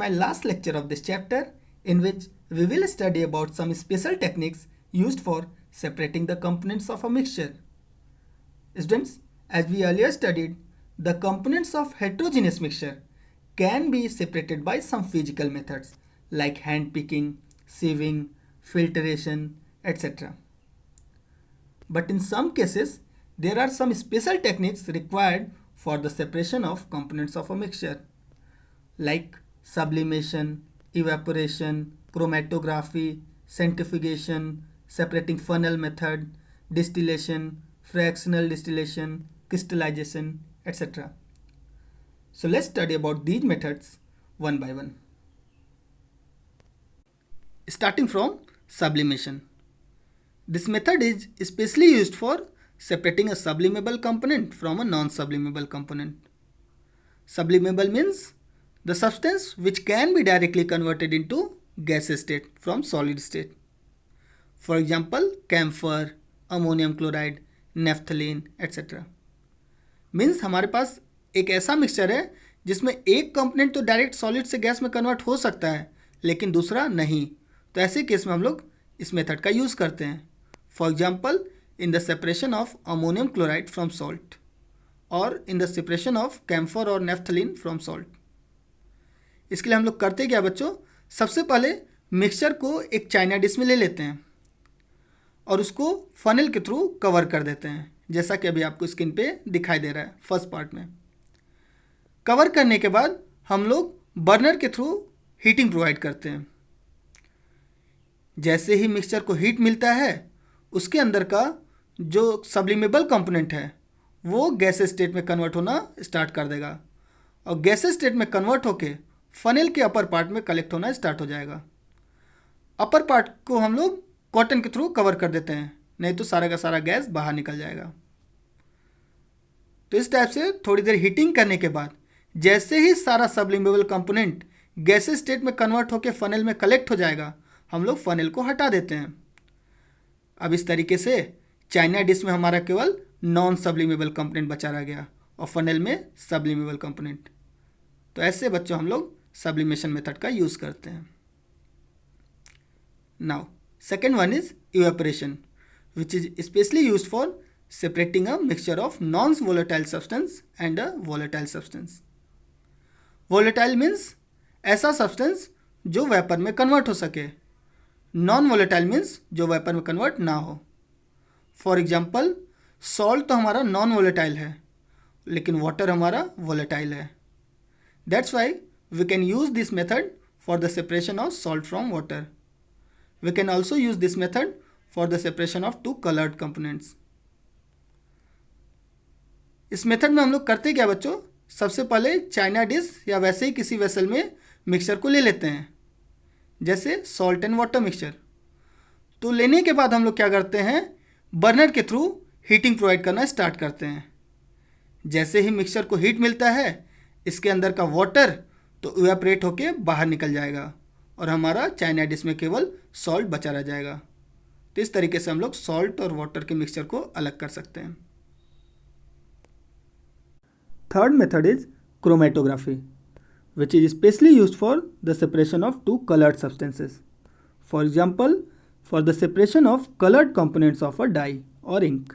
my last lecture of this chapter, in which we will study about some special techniques used for separating the components of a mixture. Students, as we earlier studied, the components of heterogeneous mixture can be separated by some physical methods like hand picking, sieving, filtration, etc. But in some cases, there are some special techniques required for the separation of components of a mixture, like sublimation, evaporation, chromatography, centrifugation, separating funnel method, distillation, fractional distillation, crystallization, etc. So let's study about these methods one by one. Starting from sublimation. This method is especially used for separating a sublimable component from a non-sublimable component. Sublimable means the substance which can be directly converted into gaseous state from solid state. For example, camphor, ammonium chloride, naphthalene, etc. Means हमारे पास एक ऐसा mixture है जिसमें एक component तो direct solid से gas में convert हो सकता है लेकिन दूसरा नहीं, तो ऐसे केस में हम लोग इस मेथड का यूज़ करते हैं. For example, in the separation of ammonium chloride from salt or in the separation of camphor or naphthalene from salt. इसके लिए हम लोग करते क्या बच्चों, सबसे पहले मिक्सचर को एक चाइना डिश में ले लेते हैं और उसको फनल के थ्रू कवर कर देते हैं, जैसा कि अभी आपको स्क्रीन पे दिखाई दे रहा है फर्स्ट पार्ट में. कवर करने के बाद हम लोग बर्नर के थ्रू हीटिंग प्रोवाइड करते हैं. जैसे ही मिक्सचर को हीट मिलता है उसके अंदर का जो सब्लिमेबल कंपोनेंट है वो गैसेस स्टेट में कन्वर्ट होना स्टार्ट कर देगा और गैसेस स्टेट में कन्वर्ट होके फनल के अपर पार्ट में कलेक्ट होना स्टार्ट हो जाएगा. अपर पार्ट को हम लोग कॉटन के थ्रू कवर कर देते हैं, नहीं तो सारा का सारा गैस बाहर निकल जाएगा. तो इस टाइप से थोड़ी देर हीटिंग करने के बाद जैसे ही सारा सब्लिमेबल कंपोनेंट गैसेस स्टेट में कन्वर्ट होकर फनल में कलेक्ट हो जाएगा, हम लोग फनल को हटा देते हैं. अब इस तरीके से चाइना डिश में हमारा केवल नॉन सब्लिमेबल कंपोनेंट बचा रह गया और फनल में सब्लिमेबल कंपोनेंट. तो ऐसे बच्चों हम लोग सब्लिमेशन मेथड का यूज़ करते हैं. Now second one is evaporation, which is specially used for separating a mixture of non volatile substance and a volatile substance. Volatile means ऐसा सब्सटेंस जो वेपर में कन्वर्ट हो सके. नॉन वोलेटाइल मीन्स जो vapour में convert ना हो. For example, salt तो हमारा नॉन वोलेटाइल है लेकिन वाटर हमारा वोलेटाइल है. That's why we can use this method for the separation of salt from water. We can also use this method for the separation of two coloured components. इस method में हम लोग करते क्या बच्चों, सबसे पहले चाइना डिश या वैसे ही किसी वेसल में मिक्सचर को ले लेते हैं, जैसे सॉल्ट एंड वाटर मिक्सचर. तो लेने के बाद हम लोग क्या करते हैं, बर्नर के थ्रू हीटिंग प्रोवाइड करना स्टार्ट करते हैं. जैसे ही मिक्सचर को हीट मिलता है इसके अंदर का वाटर तो इवेपोरेट होके बाहर निकल जाएगा और हमारा चाइना डिश में केवल सॉल्ट बचा रह जाएगा. तो इस तरीके से हम लोग सॉल्ट और वाटर के मिक्सचर को अलग कर सकते हैं. Third method is chromatography, which is specially used for the separation of two colored substances. For example, for the separation of colored components of a dye or ink.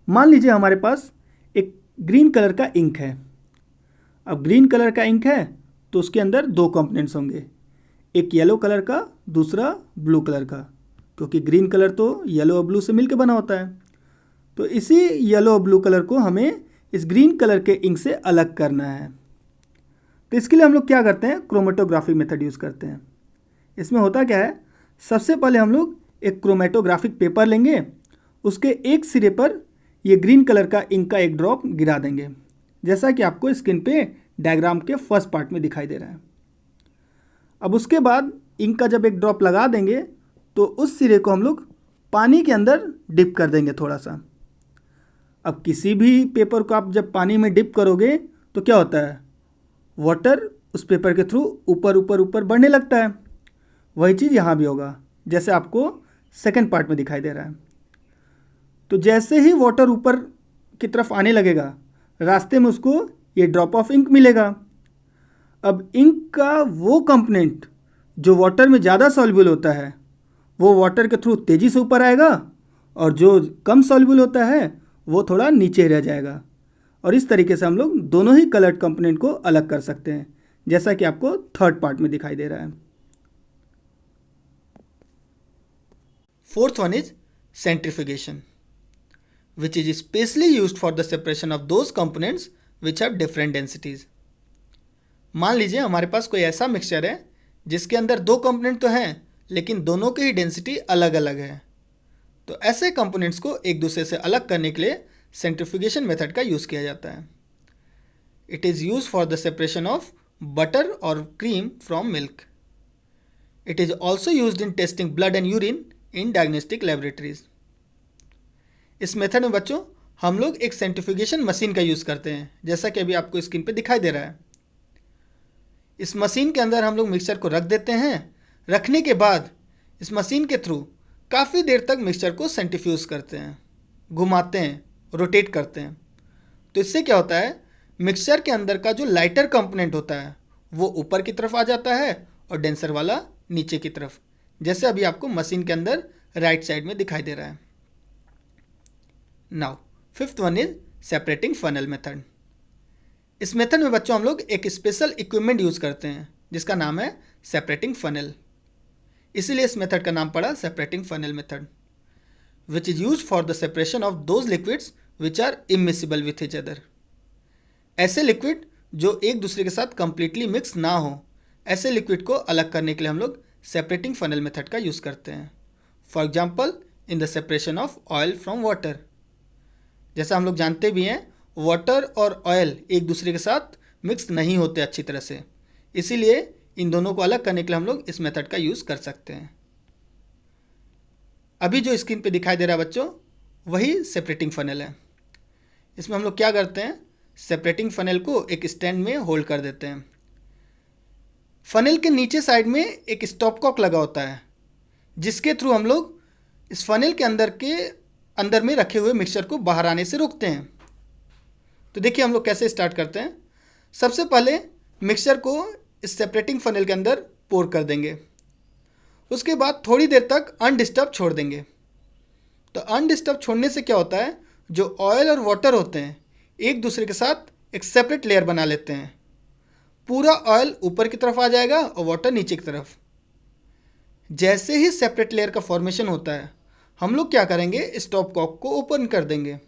मान लीजिए हमारे पास एक ग्रीन कलर का इंक है. अब green colour का ink है तो उसके अंदर दो कंपोनेंट्स होंगे, एक येलो कलर का, दूसरा ब्लू कलर का, क्योंकि ग्रीन कलर तो येलो और ब्लू से मिलकर बना होता है. तो इसी येलो और ब्लू कलर को हमें इस ग्रीन कलर के इंक से अलग करना है. तो इसके लिए हम लोग क्या करते हैं, क्रोमेटोग्राफी मेथड यूज़ करते हैं. इसमें होता क्या है, सबसे पहले हम लोग एक क्रोमेटोग्राफिक पेपर लेंगे, उसके एक सिरे पर ये ग्रीन कलर का इंक का एक ड्रॉप गिरा देंगे, जैसा कि आपको स्क्रीन पे डायग्राम के फर्स्ट पार्ट में दिखाई दे रहा है. अब उसके बाद इंक का जब एक ड्रॉप लगा देंगे तो उस सिरे को हम लोग पानी के अंदर डिप कर देंगे थोड़ा सा. अब किसी भी पेपर को आप जब पानी में डिप करोगे तो क्या होता है, वाटर उस पेपर के थ्रू ऊपर ऊपर ऊपर बढ़ने लगता है. वही चीज़ यहाँ भी होगा, जैसे आपको सेकंड पार्ट में दिखाई दे रहा है. तो जैसे ही वाटर ऊपर की तरफ आने लगेगा, रास्ते में उसको ये ड्रॉप ऑफ इंक मिलेगा. अब इंक का वो कंपोनेंट जो वाटर में ज़्यादा सॉल्युबल होता है वो वाटर के थ्रू तेज़ी से ऊपर आएगा और जो कम सॉल्युबल होता है वो थोड़ा नीचे रह जाएगा। और इस तरीके से हम लोग दोनों ही कलर्ड कंपोनेंट को अलग कर सकते हैं, जैसा कि आपको थर्ड पार्ट में दिखाई दे रहा है। Fourth one is centrifugation, which is specially used for the separation of those components which have different densities. मान लीजिए हमारे पास कोई ऐसा मिक्सचर है जिसके अंदर दो कंपोनेंट तो हैं लेकिन दोनों की ही डेंसिटी अलग अलग है। तो ऐसे कंपोनेंट्स को एक दूसरे से अलग करने के लिए सेंट्रीफ्यूगेशन मेथड का यूज़ किया जाता है। It is use for the separation of butter और cream from milk. It is also use in testing blood and urine in diagnostic laboratories. इस मेथड में बच्चों हम लोग एक सेंट्रीफ्यूगेशन मशीन का यूज़ करते हैं, जैसा कि अभी आपको स्क्रीन पे दिखाई दे रहा है। इस मशीन के अंदर हम लोग मिक्सचर को रख देते हैं। रखने के बाद इस मशीन के थ्रू काफ़ी देर तक मिक्सचर को सेंट्रीफ्यूज करते हैं, घुमाते हैं, रोटेट करते हैं। तो इससे क्या होता है, मिक्सचर के अंदर का जो लाइटर कंपोनेंट होता है वो ऊपर की तरफ आ जाता है और डेंसर वाला नीचे की तरफ, जैसे अभी आपको मशीन के अंदर राइट साइड में दिखाई दे रहा है। Now fifth one is separating funnel method. इस मेथड में बच्चों हम लोग एक स्पेशल इक्विपमेंट यूज़ करते हैं जिसका नाम है सेपरेटिंग फनल। इसीलिए इस मेथड का नाम पड़ा separating funnel method, which is use for the separation of those liquids which are immiscible with each other. ऐसे लिक्विड जो एक दूसरे के साथ कंप्लीटली मिक्स ना हो, ऐसे लिक्विड को अलग करने के लिए हम लोग सेपरेटिंग फनल मेथड का यूज़ करते हैं। For example in the separation of oil from water. जैसा हम लोग जानते भी हैं वाटर और ऑयल एक दूसरे के साथ मिक्स नहीं होते अच्छी तरह से, इसीलिए इन दोनों को अलग करने के लिए हम लोग इस मेथड का यूज़ कर सकते हैं। अभी जो स्क्रीन पे दिखाई दे रहा है बच्चों वही सेपरेटिंग फनल है। इसमें हम लोग क्या करते हैं, सेपरेटिंग फनल को एक स्टैंड में होल्ड कर देते हैं। फनल के नीचे साइड में एक स्टॉप कॉक लगा होता है जिसके थ्रू हम लोग इस फनल के अंदर में रखे हुए मिक्सचर को बाहर आने से रोकते हैं। तो देखिए हम लोग कैसे स्टार्ट करते हैं। सबसे पहले मिक्सचर को इस सेपरेटिंग फनल के अंदर पोर कर देंगे। उसके बाद थोड़ी देर तक अनडिस्टर्ब छोड़ देंगे। तो अनडिस्टर्ब छोड़ने से क्या होता है, जो ऑयल और वाटर होते हैं एक दूसरे के साथ एक सेपरेट लेयर बना लेते हैं। पूरा ऑयल ऊपर की तरफ आ जाएगा और वाटर नीचे की तरफ। जैसे ही सेपरेट लेयर का फॉर्मेशन होता है हम लोग क्या करेंगे, स्टॉप कॉक को ओपन कर देंगे।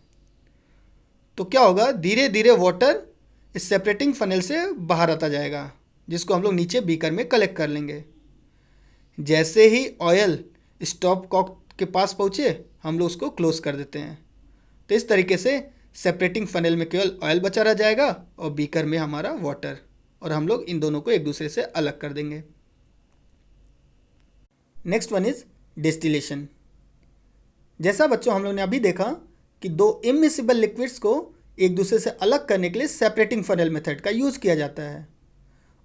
तो क्या होगा, धीरे धीरे वाटर इस सेपरेटिंग फनल से बाहर आता जाएगा जिसको हम लोग नीचे बीकर में कलेक्ट कर लेंगे। जैसे ही ऑयल स्टॉप कॉक के पास पहुँचे हम लोग उसको क्लोज कर देते हैं। तो इस तरीके से सेपरेटिंग फनल में केवल ऑयल बचा रह जाएगा और बीकर में हमारा वाटर, और हम लोग इन दोनों को एक दूसरे से अलग कर देंगे। Next one is distillation. जैसा बच्चों हम लोग ने अभी देखा कि दो इमिसिबल लिक्विड्स को एक दूसरे से अलग करने के लिए सेपरेटिंग फनल मेथड का यूज़ किया जाता है,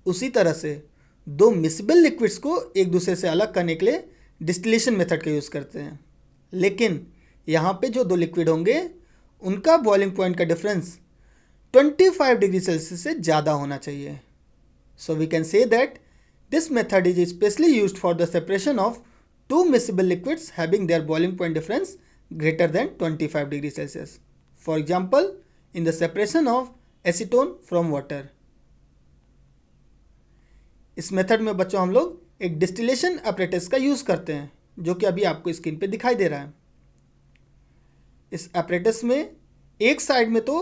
उसी तरह से दो मिसिबल लिक्विड्स को एक दूसरे से अलग करने के लिए डिस्टिलेशन मेथड का यूज़ करते हैं। लेकिन यहाँ पे जो दो लिक्विड होंगे उनका बॉइलिंग पॉइंट का डिफरेंस 25 डिग्री सेल्सियस से ज़्यादा होना चाहिए। So we can say that this method is specially used for the separation of two miscible liquids having their boiling point difference greater than 25 degree Celsius. For example, in the separation of acetone from water. इस method में बच्चों हम लोग एक distillation apparatus का use करते हैं जो कि अभी आपको स्क्रीन पे दिखाई दे रहा है। इस apparatus में एक साइड में तो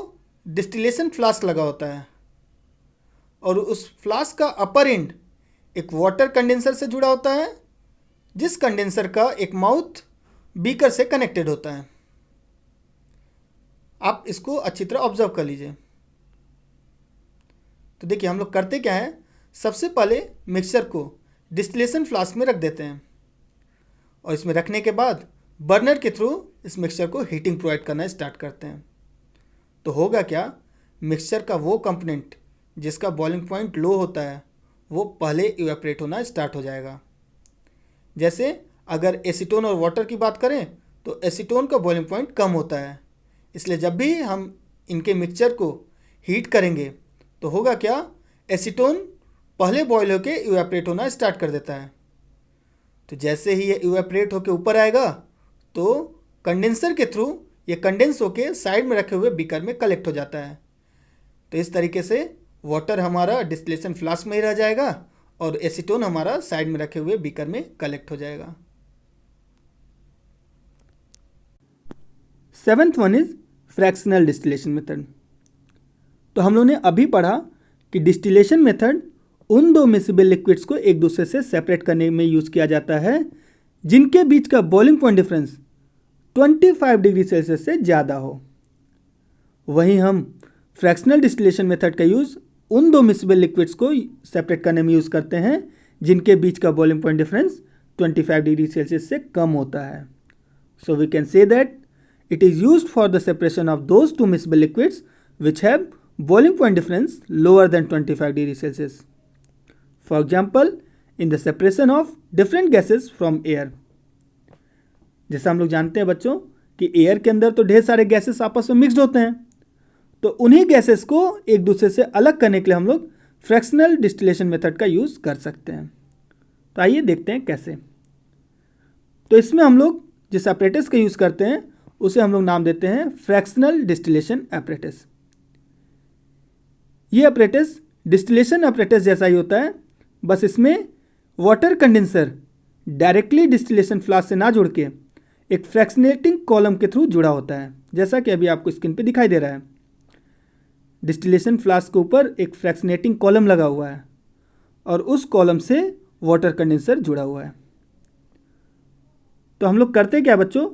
डिस्टिलेशन फ्लास्क लगा होता है और उस फ्लास्क का अपर एंड एक वाटर कंडेंसर से जुड़ा होता है, जिस कंडेंसर का एक माउथ बीकर से कनेक्टेड होता है। आप इसको अच्छी तरह ऑब्जर्व कर लीजिए। तो देखिए हम लोग करते क्या है, सबसे पहले मिक्सचर को डिस्टिलेशन फ्लास्क में रख देते हैं और इसमें रखने के बाद बर्नर के थ्रू इस मिक्सचर को हीटिंग प्रोवाइड करना स्टार्ट करते हैं। तो होगा क्या, मिक्सचर का वो कंपोनेंट जिसका बॉइलिंग पॉइंट लो होता है वो पहले इवेपोरेट होना स्टार्ट हो जाएगा। जैसे अगर एसीटोन और वाटर की बात करें तो एसीटोन का बॉइलिंग पॉइंट कम होता है, इसलिए जब भी हम इनके मिक्सचर को हीट करेंगे तो होगा क्या, एसीटोन पहले बॉयल होके इवेपरेट होना स्टार्ट कर देता है। तो जैसे ही ये इवेपरेट होके ऊपर आएगा तो कंडेंसर के थ्रू ये कंडेंस होके साइड में रखे हुए बीकर में कलेक्ट हो जाता है। तो इस तरीके से वाटर हमारा डिस्टिलेशन फ्लास्क में ही रह जाएगा और एसीटोन हमारा साइड में रखे हुए बीकर में कलेक्ट हो जाएगा। 7th one is fractional distillation method. तो हम लोगों ने अभी पढ़ा कि डिस्टिलेशन मेथड उन दो मिसिबल लिक्विड्स को एक दूसरे से सेपरेट करने में यूज़ किया जाता है जिनके बीच का boiling point difference 25 degree Celsius से ज़्यादा हो। वहीं हम फ्रैक्शनल डिस्टिलेशन मेथड का यूज़ उन दो मिसिबल लिक्विड्स को सेपरेट करने में यूज़ करते हैं जिनके बीच का boiling point difference 25 degree Celsius से कम होता है। So we can say that it is used for the separation of those two miscible liquids which have boiling point difference lower than 25 degree Celsius. For example, in the separation of different gases from air. जैसा हम लोग जानते हैं बच्चों कि air के अंदर तो ढेर सारे गैसेस आपस में मिक्सड होते हैं, तो उन्हीं गैसेस को एक दूसरे से अलग करने के लिए हम लोग फ्रैक्शनल डिस्टिलेशन मेथड का यूज़ कर सकते हैं। तो आइए देखते हैं कैसे। तो इसमें हम लोग जिस apparatus का यूज़ करते हैं उसे हम लोग नाम देते हैं फ्रैक्शनल डिस्टिलेशन apparatus। ये apparatus डिस्टिलेशन apparatus जैसा ही होता है, बस इसमें water condenser directly distillation flask से ना जुड़ के एक फ्रैक्शनेटिंग कॉलम के थ्रू जुड़ा होता है, जैसा कि अभी आपको स्क्रीन पे दिखाई दे रहा है। डिस्टिलेशन फ्लास्क के ऊपर एक फ्रैक्शनेटिंग कॉलम लगा हुआ है और उस कॉलम से वाटर कंडेंसर जुड़ा हुआ है। तो हम लोग करते क्या बच्चों,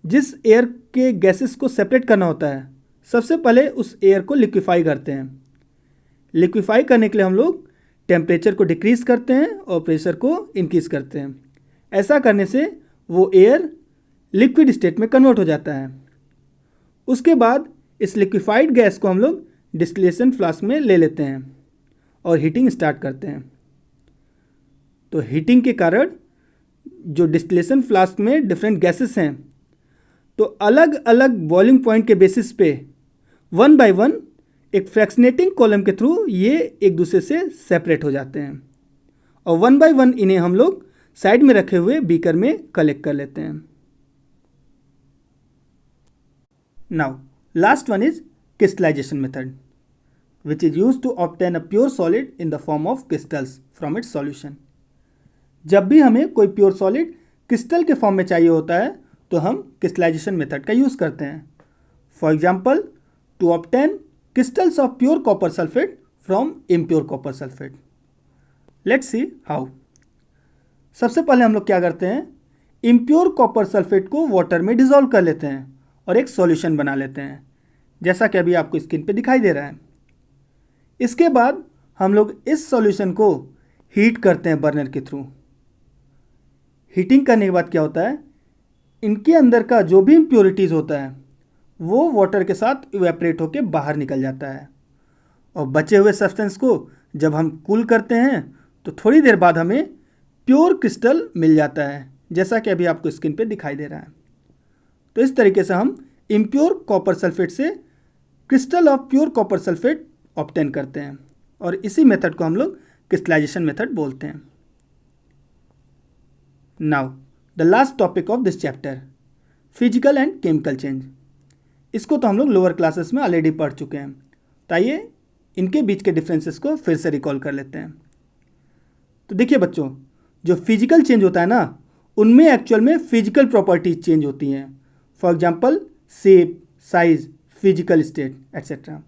जिस एयर के गैसेस को सेपरेट करना होता है सबसे पहले उस एयर को लिक्विफाई करते हैं। लिक्विफाई करने के लिए हम लोग टेम्परेचर को डिक्रीज़ करते हैं और प्रेशर को इंक्रीज़ करते हैं। ऐसा करने से वो एयर लिक्विड स्टेट में कन्वर्ट हो जाता है। उसके बाद इस लिक्विफाइड गैस को हम लोग डिस्टिलेशन फ्लास्क में ले लेते हैं और हीटिंग स्टार्ट करते हैं। तो हीटिंग के कारण जो डिस्टिलेशन फ्लास्क में डिफरेंट गैसेस हैं, तो अलग अलग बॉइलिंग पॉइंट के बेसिस पे 1 बाय 1 एक फ्रैक्शनेटिंग कॉलम के थ्रू ये एक दूसरे से सेपरेट हो जाते हैं और 1 बाय 1 इन्हें हम लोग साइड में रखे हुए बीकर में कलेक्ट कर लेते हैं। Now last one is crystallisation method which is used to obtain a pure solid in the form of crystals from its solution. जब भी हमें कोई प्योर सॉलिड क्रिस्टल के फॉर्म में चाहिए होता है तो हम क्रिस्टलाइजेशन मेथड का यूज़ करते हैं। For example, to obtain crystals of pure copper sulphate from impure copper sulphate. Let's see how. सबसे पहले हम लोग क्या करते हैं, इम्प्योर कॉपर सल्फेट को वाटर में डिज़ोल्व कर लेते हैं और एक सॉल्यूशन बना लेते हैं, जैसा कि अभी आपको स्क्रीन पे दिखाई दे रहा है। इसके बाद हम लोग इस सॉल्यूशन को हीट करते हैं बर्नर के थ्रू। हीटिंग करने के बाद क्या होता है, इनके अंदर का जो भी इम्प्योरिटीज़ होता है वो वाटर के साथ इवेपरेट होके बाहर निकल जाता है और बचे हुए सब्सटेंस को जब हम कूल करते हैं तो थोड़ी देर बाद हमें प्योर क्रिस्टल मिल जाता है, जैसा कि अभी आपको स्क्रीन पे दिखाई दे रहा है। तो इस तरीके से हम इम्प्योर कॉपर सल्फेट से crystal of pure copper sulphate obtain करते हैं और इसी मेथड को हम लोग क्रिस्टलाइजेशन मेथड बोलते हैं। Now the last topic of this chapter, physical and chemical change. इसको तो हम लोग लोअर क्लासेस में ऑलरेडी पढ़ चुके हैं, तो आइए इनके बीच के डिफरेंसेस को फिर से रिकॉल कर लेते हैं। तो देखिए बच्चों, जो फिजिकल चेंज होता है ना, उनमें एक्चुअल में फिजिकल प्रॉपर्टीज चेंज होती हैं। For example shape, size, physical state etcetera.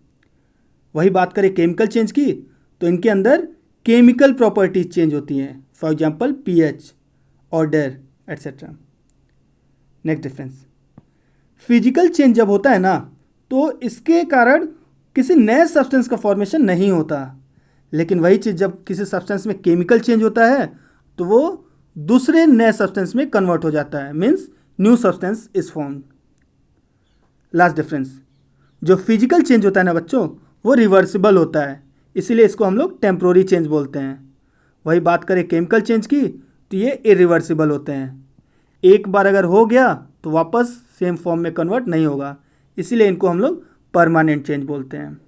वही बात करें केमिकल चेंज की, तो इनके अंदर केमिकल प्रॉपर्टीज चेंज होती हैं। For example pH, order etcetera. Next difference, physical change जब होता है ना, तो इसके कारण किसी नए सब्सटेंस का फॉर्मेशन नहीं होता, लेकिन वही चीज़ जब किसी सब्सटेंस में केमिकल चेंज होता है तो वो दूसरे नए सब्सटेंस में कन्वर्ट हो जाता है, means new substance is form. Last difference, जो फिजिकल चेंज होता है ना बच्चों, वो रिवर्सिबल होता है, इसीलिए इसको हम लोग टेम्प्रोरी चेंज बोलते हैं। वही बात करें केमिकल चेंज की, तो ये इरिवर्सिबल होते हैं। एक बार अगर हो गया तो वापस सेम फॉर्म में कन्वर्ट नहीं होगा, इसीलिए इनको हम लोग परमानेंट चेंज बोलते हैं।